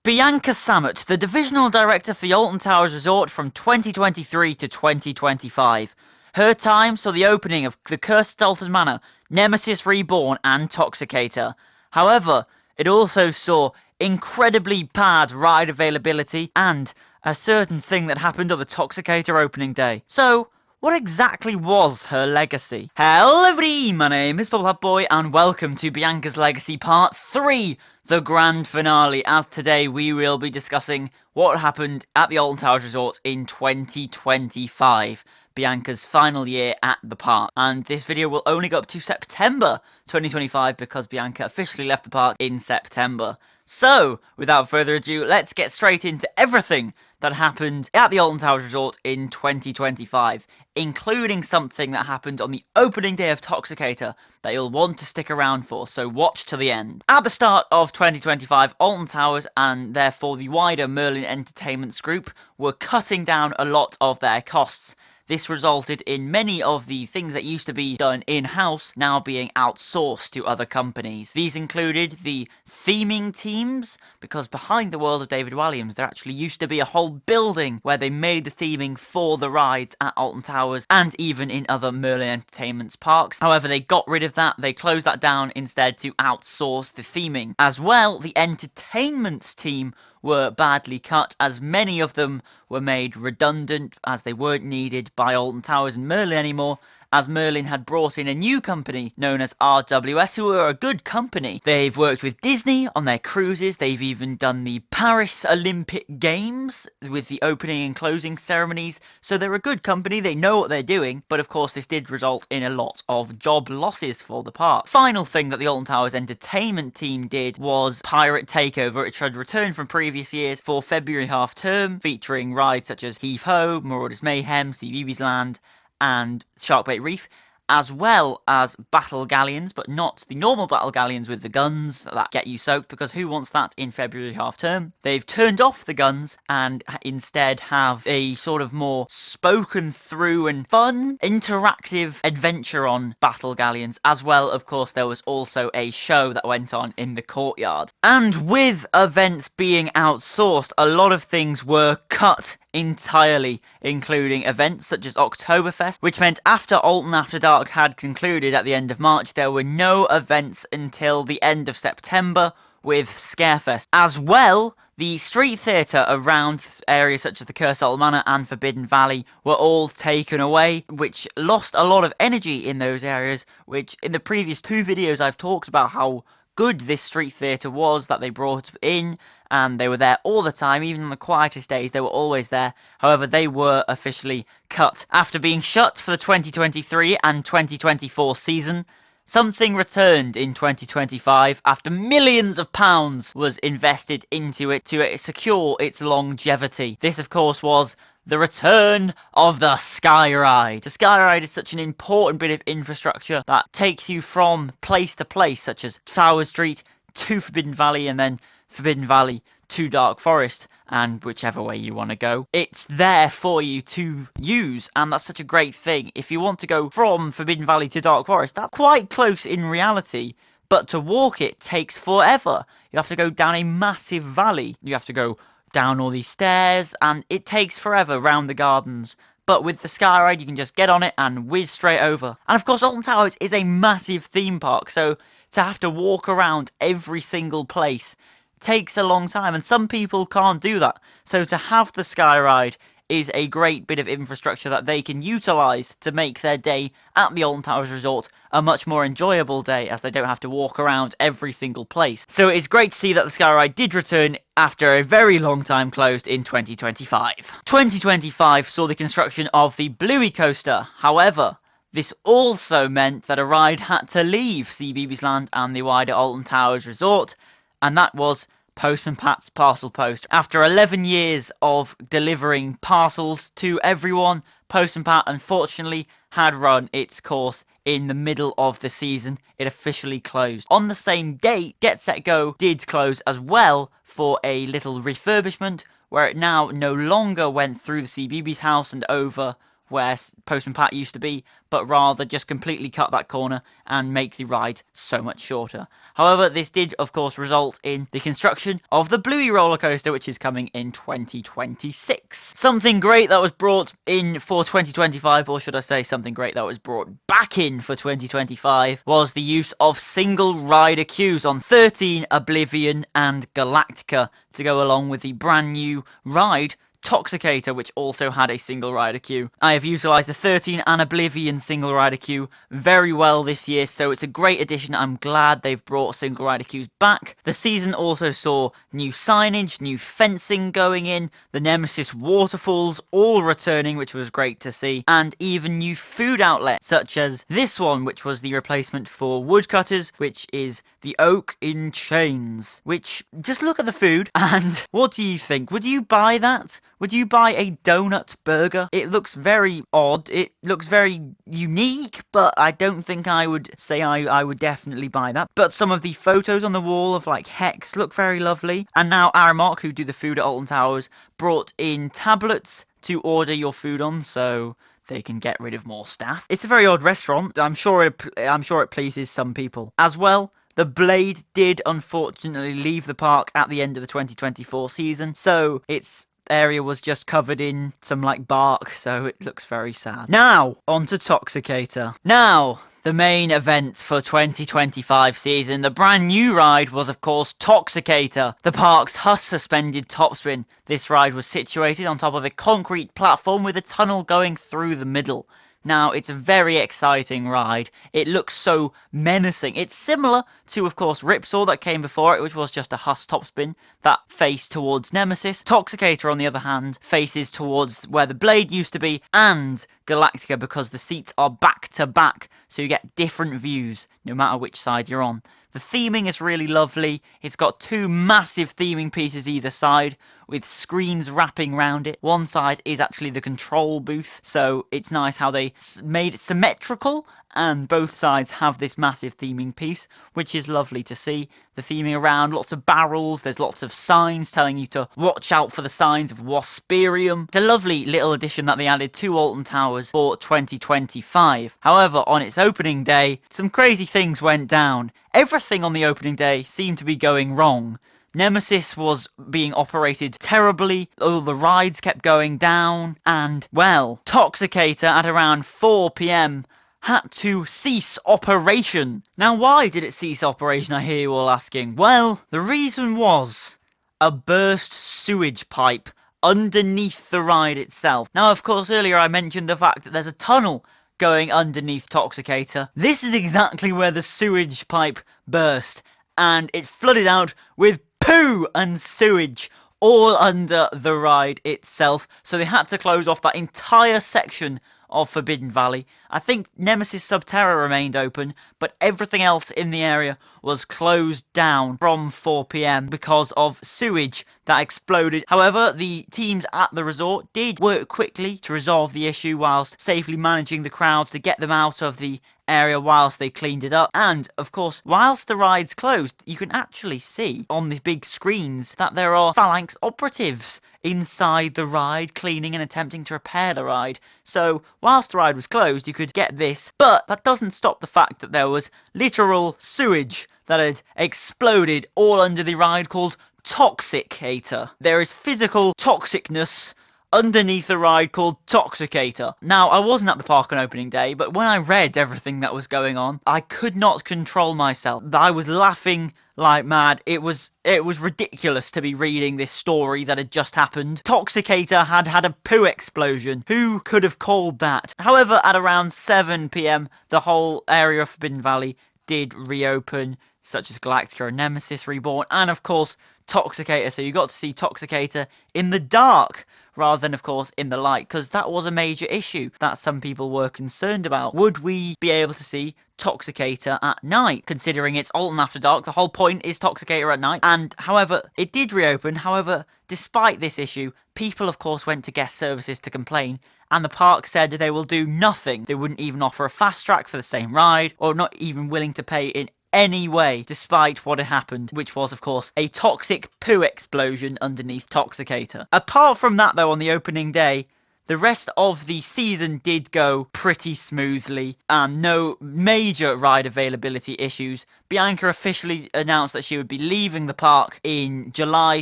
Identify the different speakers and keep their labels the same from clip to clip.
Speaker 1: Bianca Sammut, the Divisional Director for the Alton Towers Resort from 2023 to 2025. Her time saw the opening of the Cursed Alton Manor, Nemesis Reborn and Toxicator. However, it also saw incredibly bad ride availability and a certain thing that happened on the Toxicator opening day. So, what exactly was her legacy? Hello everybody, my name is Boy and welcome to Bianca's Legacy Part 3, the grand finale, as today we will be discussing what happened at the Alton Towers Resort in 2025, Bianca's final year at the park. And this video will only go up to September 2025 because Bianca officially left the park in September. So, without further ado, let's get straight into everything that happened at the Alton Towers Resort in 2025, including something that happened on the opening day of Toxicator that you'll want to stick around for, so watch to the end. At the start of 2025, Alton Towers and therefore the wider Merlin Entertainments group were cutting down a lot of their costs. This resulted in many of the things that used to be done in-house now being outsourced to other companies. These included the theming teams, because behind the world of David Walliams there actually used to be a whole building where they made the theming for the rides at Alton Towers and even in other Merlin Entertainments parks. However, they got rid of that, they closed that down instead to outsource the theming. As well, the entertainments team were badly cut, as many of them were made redundant as they weren't needed by Alton Towers and Merlin anymore, as Merlin had brought in a new company known as RWS, who are a good company. They've worked with Disney on their cruises, they've even done the Paris Olympic Games with the opening and closing ceremonies, so they're a good company, they know what they're doing, but of course this did result in a lot of job losses for the park. Final thing that the Alton Towers entertainment team did was Pirate Takeover, which had returned from previous years for February half term, featuring rides such as Heave Ho, Marauders Mayhem, CBeebies Land, and Sharkbait Reef, as well as battle galleons, but not the normal battle galleons with the guns that get you soaked, because who wants that in February half term? They've turned off the guns and instead have a sort of more spoken through and fun interactive adventure on battle galleons. As well, of course, there was also a show that went on in the courtyard. And with events being outsourced, a lot of things were cut entirely, including events such as Oktoberfest, which meant after Alton After Dark had concluded at the end of March, there were no events until the end of September with Scarefest. As well, the street theatre around areas such as the Cursed Alton Manor and Forbidden Valley were all taken away, which lost a lot of energy in those areas, which in the previous two videos I've talked about how good this street theatre was that they brought in, and they were there all the time, even on the quietest days they were always there. However, they were officially cut. After being shut for the 2023 and 2024 season, something returned in 2025 after millions of pounds was invested into it to secure its longevity. This, of course, was the return of the Sky Ride. The Sky Ride is such an important bit of infrastructure that takes you from place to place, such as Tower Street to Forbidden Valley and then Forbidden Valley to Dark Forest, and whichever way you want to go. It's there for you to use, and that's such a great thing. If you want to go from Forbidden Valley to Dark Forest, that's quite close in reality, but to walk it takes forever. You have to go down a massive valley. You have to go down all these stairs, and it takes forever round the gardens. But with the Sky Ride, you can just get on it and whiz straight over. And of course, Alton Towers is a massive theme park, so to have to walk around every single place takes a long time, and some people can't do that. So to have the Sky Ride is a great bit of infrastructure that they can utilise to make their day at the Alton Towers Resort a much more enjoyable day, as they don't have to walk around every single place. So it's great to see that the Sky Ride did return after a very long time closed in 2025. 2025 saw the construction of the Bluey Coaster. However, this also meant that a ride had to leave CBeebies Land and the wider Alton Towers Resort, and that was Postman Pat's Parcel Post. After 11 years of delivering parcels to everyone, Postman Pat unfortunately had run its course in the middle of the season. It officially closed. On the same date, Get Set Go did close as well for a little refurbishment, where it now no longer went through the CBeebies house and over where Postman Pat used to be, but rather just completely cut that corner and make the ride so much shorter. However, this did, of course, result in the construction of the Bluey roller coaster, which is coming in 2026. Something great that was brought in for 2025, or should I say something great that was brought back in for 2025, was the use of single rider queues on 13, Oblivion and Galactica to go along with the brand new ride Toxicator, which also had a single rider queue. I have utilised the 13 and Oblivion single rider queue very well this year, so it's a great addition. I'm glad they've brought single rider queues back. The season also saw new signage, new fencing going in, the Nemesis waterfalls all returning, which was great to see, and even new food outlets, such as this one, which was the replacement for woodcutters, which is the Oak in Chains. Which, just look at the food, and what do you think? Would you buy that? Would you buy a donut burger? It looks very odd. It looks very unique, but I don't think I would say I would definitely buy that. But some of the photos on the wall of like Hex look very lovely. And now Aramark, who do the food at Alton Towers, brought in tablets to order your food on, so they can get rid of more staff. It's a very odd restaurant. I'm sure it pleases some people as well. The Blade did unfortunately leave the park at the end of the 2024 season, so its area was just covered in some like bark, so it looks very sad. Now, on to Toxicator. Now, the main event for 2025 season, the brand new ride was of course Toxicator, the park's Huss suspended topspin. This ride was situated on top of a concrete platform with a tunnel going through the middle. Now, it's a very exciting ride. It looks so menacing. It's similar to, of course, Ripsaw that came before it, which was just a Huss topspin that faced towards Nemesis. Toxicator, on the other hand, faces towards where the Blade used to be, and Galactica, because the seats are back to back, so you get different views no matter which side you're on. The theming is really lovely. It's got two massive theming pieces either side with screens wrapping around it. One side is actually the control booth, so it's nice how they made it symmetrical, and both sides have this massive theming piece, which is lovely to see. The theming around, lots of barrels, there's lots of signs telling you to watch out for the signs of Wasperium. It's a lovely little addition that they added to Alton Towers for 2025. However, on its opening day, some crazy things went down. Everything on the opening day seemed to be going wrong. Nemesis was being operated terribly, all the rides kept going down, and, well, Toxicator at around 4 PM had to cease operation. Now, why did it cease operation, I hear you all asking? Well, the reason was a burst sewage pipe underneath the ride itself. Now, of course, earlier I mentioned the fact that there's a tunnel going underneath Toxicator. This is exactly where the sewage pipe burst, and it flooded out with poo and sewage all under the ride itself, so they had to close off that entire section of Forbidden Valley. I think Nemesis Subterra remained open, but everything else in the area was closed down from 4 PM because of sewage that exploded. However, the teams at the resort did work quickly to resolve the issue whilst safely managing the crowds to get them out of the area whilst they cleaned it up. And, of course, whilst the ride's closed, you can actually see on the big screens that there are Phalanx operatives inside the ride, cleaning and attempting to repair the ride. So, whilst the ride was closed, you could get this, but that doesn't stop the fact that there was literal sewage that had exploded all under the ride called Toxicator. There is physical toxicness underneath the ride called Toxicator. Now, I wasn't at the park on opening day, but when I read everything that was going on, I could not control myself. I was laughing like mad. It was ridiculous to be reading this story that had just happened. Toxicator had had a poo explosion. Who could have called that? However, at around 7 PM, the whole area of Forbidden Valley did reopen, such as Galactica and Nemesis Reborn, and of course Toxicator. So you got to see Toxicator in the dark rather than, of course, in the light, because that was a major issue that some people were concerned about. Would we be able to see Toxicator at night? Considering it's Alton After Dark, the whole point is Toxicator at night. And, however, it did reopen. However, despite this issue, people, of course, went to guest services to complain, and the park said they will do nothing. They wouldn't even offer a fast track for the same ride, or not even willing to pay in any way, despite what had happened, which was, of course, a toxic poo explosion underneath Toxicator. Apart from that, though, on the opening day, The rest of the season did go pretty smoothly, and no major ride availability issues. Bianca officially announced that she would be leaving the park in July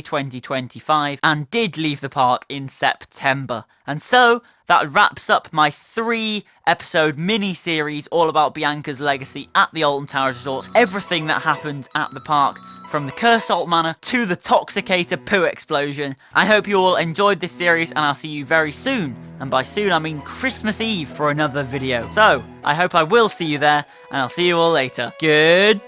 Speaker 1: 2025 and did leave the park in September. And so that wraps up my 3-episode mini-series all about Bianca's legacy at the Alton Towers Resort. Everything that happened at the park, from the Cursed Salt Manor to the Toxicator poo explosion. I hope you all enjoyed this series, and I'll see you very soon. And by soon, I mean Christmas Eve for another video. So, I hope I will see you there, and I'll see you all later. Good